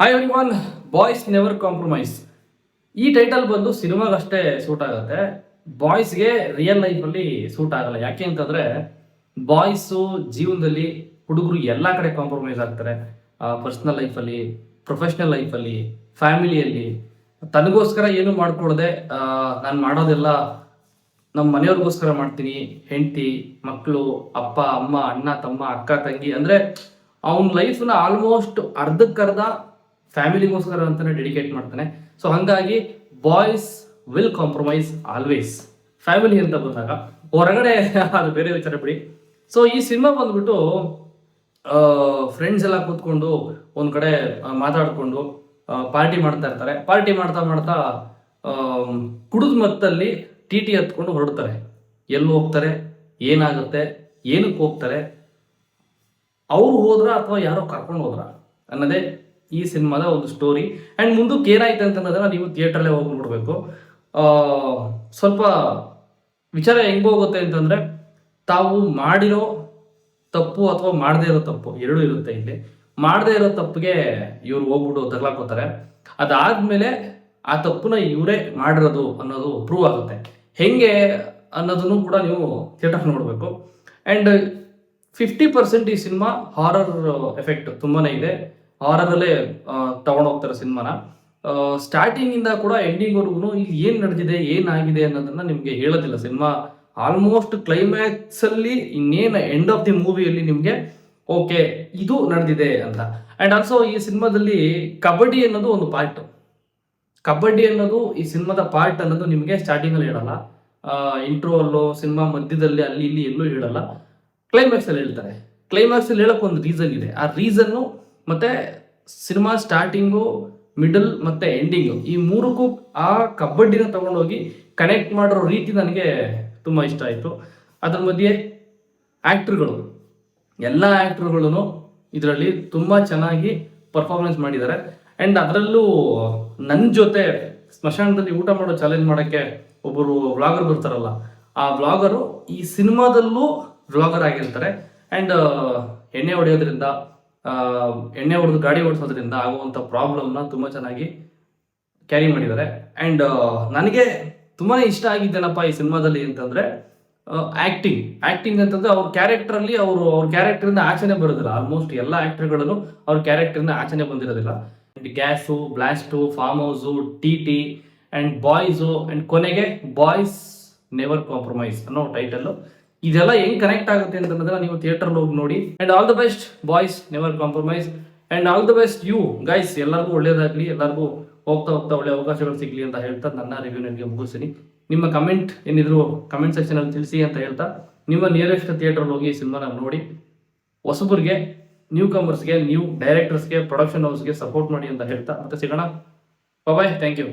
Hi everyone, boys never compromise. ಈ title ಬಂದು ಸಿನಿಮಾಗಷ್ಟೇ suit ಆಗುತ್ತೆ, ಬಾಯ್ಸ್ಗೆ ರಿಯಲ್ ಲೈಫಲ್ಲಿ ಸೂಟ್ ಆಗಲ್ಲ. ಯಾಕೆ ಅಂತಂದ್ರೆ ಬಾಯ್ಸು ಜೀವನದಲ್ಲಿ ಹುಡುಗರು ಎಲ್ಲ ಕಡೆ ಕಾಂಪ್ರಮೈಸ್ ಆಗ್ತಾರೆ. ಪರ್ಸ್ನಲ್ ಲೈಫಲ್ಲಿ, ಪ್ರೊಫೆಷ್ನಲ್ ಲೈಫಲ್ಲಿ, ಫ್ಯಾಮಿಲಿಯಲ್ಲಿ. ತನಗೋಸ್ಕರ ಏನು ಮಾಡ್ಕೊಡದೆ ನಾನು ಮಾಡೋದೆಲ್ಲ ನಮ್ಮ ಮನೆಯವ್ರಿಗೋಸ್ಕರ ಮಾಡ್ತೀನಿ. ಹೆಂಡತಿ, ಮಕ್ಕಳು, ಅಪ್ಪ ಅಮ್ಮ, ಅಣ್ಣ ತಮ್ಮ, ಅಕ್ಕ ತಂಗಿ, ಅಂದರೆ ಅವನ ಲೈಫ್ನ ಆಲ್ಮೋಸ್ಟ್ ಅರ್ಧಕ್ಕರ್ಧ ಫ್ಯಾಮಿಲಿಗೋಸ್ಕರ ಅಂತಾನೆ ಡೆಡಿಕೇಟ್ ಮಾಡ್ತಾನೆ. ಸೊ ಹಾಗಾಗಿ boys will compromise always. Family ಅಂತ ಬಂದಾಗ ಹೊರಗಡೆ ಅದು ಬೇರೆ ವಿಚಾರ ಬಿಡಿ. ಸೊ ಈ ಸಿನಿಮಾ ಬಂದ್ಬಿಟ್ಟು ಫ್ರೆಂಡ್ಸ್ ಎಲ್ಲ ಕೂತ್ಕೊಂಡು ಒಂದು ಕಡೆ ಮಾತಾಡಿಕೊಂಡು ಪಾರ್ಟಿ ಮಾಡ್ತಾ ಇರ್ತಾರೆ. ಪಾರ್ಟಿ ಮಾಡ್ತಾ ಮಾಡ್ತಾ ಕುಡಿದ ಮತ್ತಲ್ಲಿ ಟಿ ಹತ್ಕೊಂಡು ಹೊರಡ್ತಾರೆ. ಎಲ್ಲಿ ಹೋಗ್ತಾರೆ, ಏನಾಗುತ್ತೆ, ಏನಕ್ಕೆ ಹೋಗ್ತಾರೆ, ಅವ್ರು ಹೋದ್ರ ಅಥವಾ ಯಾರೋ ಕರ್ಕೊಂಡು ಹೋದ್ರ ಅನ್ನೋದೇ ಈ ಸಿನಿಮಾದ ಒಂದು ಸ್ಟೋರಿ. ಆ್ಯಂಡ್ ಮುಂದಕ್ಕೆ ಏನಾಯ್ತು ಅಂತಂದ್ರೆ ನೀವು ಥಿಯೇಟ್ರಲ್ಲೇ ಹೋಗಿ ನೋಡಬೇಕು. ಸ್ವಲ್ಪ ವಿಚಾರ ಹೆಂಗೆ ಹೋಗುತ್ತೆ ಅಂತಂದರೆ, ತಾವು ಮಾಡಿರೋ ತಪ್ಪು ಅಥವಾ ಮಾಡದೇ ಇರೋ ತಪ್ಪು ಎರಡೂ ಇರುತ್ತೆ ಇಲ್ಲಿ. ಮಾಡದೇ ಇರೋ ತಪ್ಪಿಗೆ ಇವ್ರು ಹೋಗ್ಬಿಟ್ಟು ತಗ್ಲಾಕೋತಾರೆ. ಅದಾದಮೇಲೆ ಆ ತಪ್ಪನ್ನ ಇವರೇ ಮಾಡಿರೋದು ಅನ್ನೋದು ಪ್ರೂವ್ ಆಗುತ್ತೆ. ಹೆಂಗೆ ಅನ್ನೋದನ್ನು ಕೂಡ ನೀವು ಥಿಯೇಟರ್ ನೋಡಬೇಕು. ಆ್ಯಂಡ್ 50% ಈ ಸಿನಿಮಾ ಹಾರರ್ ಎಫೆಕ್ಟ್ ತುಂಬಾ ಇದೆ. ಹಾರರಲ್ಲೇ ತಗೊಂಡೋಗ್ತಾರೆ ಸಿನಿಮಾನ. ಸ್ಟಾರ್ಟಿಂಗಿಂದ ಕೂಡ ಎಂಡಿಂಗ್ವರೆಗೂ ಇಲ್ಲಿ ಏನು ನಡೆದಿದೆ, ಏನಾಗಿದೆ ಅನ್ನೋದನ್ನ ನಿಮಗೆ ಹೇಳೋದಿಲ್ಲ ಸಿನಿಮಾ. ಆಲ್ಮೋಸ್ಟ್ ಕ್ಲೈಮ್ಯಾಕ್ಸಲ್ಲಿ ಇನ್ನೇನು ಎಂಡ್ ಆಫ್ ದಿ ಮೂವಿಯಲ್ಲಿ ನಿಮಗೆ ಓಕೆ ಇದು ನಡೆದಿದೆ ಅಂತ. ಆ್ಯಂಡ್ ಆಲ್ಸೋ ಈ ಸಿನಿಮಾದಲ್ಲಿ ಕಬಡ್ಡಿ ಅನ್ನೋದು ಒಂದು ಪಾರ್ಟ್. ಕಬಡ್ಡಿ ಅನ್ನೋದು ಈ ಸಿನಿಮಾದ ಪಾರ್ಟ್ ಅನ್ನೋದು ನಿಮಗೆ ಸ್ಟಾರ್ಟಿಂಗಲ್ಲಿ ಹೇಳಲ್ಲ. ಇಂಟ್ರೋ ಅಲ್ಲೋ ಸಿನಿಮಾ ಮಧ್ಯದಲ್ಲಿ ಅಲ್ಲಿ ಇಲ್ಲಿ ಎಲ್ಲೂ ಹೇಳಲ್ಲ. ಕ್ಲೈಮ್ಯಾಕ್ಸಲ್ಲಿ ಹೇಳ್ತಾರೆ. ಕ್ಲೈಮ್ಯಾಕ್ಸಲ್ಲಿ ಹೇಳೋಕೆ ಒಂದು ರೀಸನ್ ಇದೆ. ಆ ರೀಸನ್ನು ಮತ್ತು ಸಿನಿಮಾ ಸ್ಟಾರ್ಟಿಂಗು, ಮಿಡಲ್ ಮತ್ತು ಎಂಡಿಂಗು, ಈ ಮೂರಕ್ಕೂ ಆ ಕಬಡ್ಡಿನ ತಗೊಂಡೋಗಿ ಕನೆಕ್ಟ್ ಮಾಡಿರೋ ರೀತಿ ನನಗೆ ತುಂಬ ಇಷ್ಟ ಆಯಿತು. ಅದ್ರ ಮಧ್ಯೆ ಆ್ಯಕ್ಟ್ರುಗಳು, ಎಲ್ಲ ಆ್ಯಕ್ಟ್ರುಗಳೂ ಇದರಲ್ಲಿ ತುಂಬ ಚೆನ್ನಾಗಿ ಪರ್ಫಾರ್ಮೆನ್ಸ್ ಮಾಡಿದ್ದಾರೆ. ಆ್ಯಂಡ್ ಅದರಲ್ಲೂ ನನ್ನ ಜೊತೆ ಸ್ಮಶಾನದಲ್ಲಿ ಊಟ ಮಾಡೋ ಚಾಲೆಂಜ್ ಮಾಡೋಕ್ಕೆ ಒಬ್ಬರು ವ್ಲಾಗರ್ ಬರ್ತಾರಲ್ಲ, ಆ ವ್ಲಾಗರು ಈ ಸಿನಿಮಾದಲ್ಲೂ ವ್ಲಾಗರ್ ಆಗಿರ್ತಾರೆ. ಆ್ಯಂಡ್ ಎಣ್ಣೆ ಹೊಡೆಯೋದ್ರಿಂದ, ಎಣ್ಣೆ ಹೊಡೆದು ಗಾಡಿ ಓಡಿಸೋದ್ರಿಂದ ಆಗುವಂಥ ಪ್ರಾಬ್ಲಮ್ನ ತುಂಬ ಚೆನ್ನಾಗಿ ಕ್ಯಾರಿ ಮಾಡಿದ್ದಾರೆ. ಆ್ಯಂಡ್ ನನಗೆ ತುಂಬಾ ಇಷ್ಟ ಆಗಿದ್ದೇನಪ್ಪ ಈ ಸಿನಿಮಾದಲ್ಲಿ ಅಂತಂದರೆ ಆ್ಯಕ್ಟಿಂಗ್ ಅಂತಂದರೆ ಅವ್ರ ಕ್ಯಾರೆಕ್ಟ್ರಲ್ಲಿ ಅವ್ರ ಕ್ಯಾರೆಕ್ಟರಿಂದ ಆಚೆನೆ ಬರೋದಿಲ್ಲ. ಆಲ್ಮೋಸ್ಟ್ ಎಲ್ಲ ಆ್ಯಕ್ಟರ್ಗಳನ್ನು ಅವ್ರ ಕ್ಯಾರೆಕ್ಟರಿಂದ ಆಚೆನೆ ಬಂದಿರೋದಿಲ್ಲ. Gas, blast, farm house, T and boys, and ಕೊನೆಗೆ ಬಾಯ್ಸ್ ನೆವರ್ ಕಾಂಪ್ರಮೈಸ್ ಅನ್ನೋ ಟೈಟಲ್ಲು. ಇದೆಲ್ಲ ಹೆಂಗ್ ಕನೆಕ್ಟ್ ಆಗುತ್ತೆ ಅಂತಂದ್ರೆ ನೀವು ಥಿಯೇಟರ್ ಹೋಗಿ ನೋಡಿ. And all the best boys never compromise. And all the best you guys. ಎಲ್ಲರಿಗೂ ಒಳ್ಳೇದಾಗ್ಲಿ, ಎಲ್ಲರಿಗೂ ಹೋಗ್ತಾ ಒಳ್ಳೆ ಅವಕಾಶಗಳು ಸಿಗ್ಲಿ ಅಂತ ಹೇಳ್ತಾ ನನ್ನ ರಿವ್ಯೂ ನನಗೆ ಮುಗಿಸ್ತೀನಿ. ನಿಮ್ಮ ಕಮೆಂಟ್ ಏನಿದ್ರು ಕಮೆಂಟ್ ಸೆಕ್ಷನಲ್ಲಿ ತಿಳಿಸಿ ಅಂತ ಹೇಳ್ತಾ, ನಿಮ್ಮ ನಿಯರೆಸ್ಟ್ ಥಿಯೇಟರ್ ಹೋಗಿ ಈ ಸಿನಿಮಾನ ನೋಡಿ. ಹೊಸಬರಿಗೆ, ನ್ಯೂ ಕಮರ್ಸ್ಗೆ, ನ್ಯೂ ಡೈರೆಕ್ಟರ್ಸ್ಗೆ, ಪ್ರೊಡಕ್ಷನ್ ಹೌಸ್ಗೆ ಸಪೋರ್ಟ್ ಮಾಡಿ ಅಂತ ಹೇಳ್ತಾ ಮತ್ತೆ ಸಿಗೋಣ. ಬಾಯ್, ಥ್ಯಾಂಕ್ ಯು.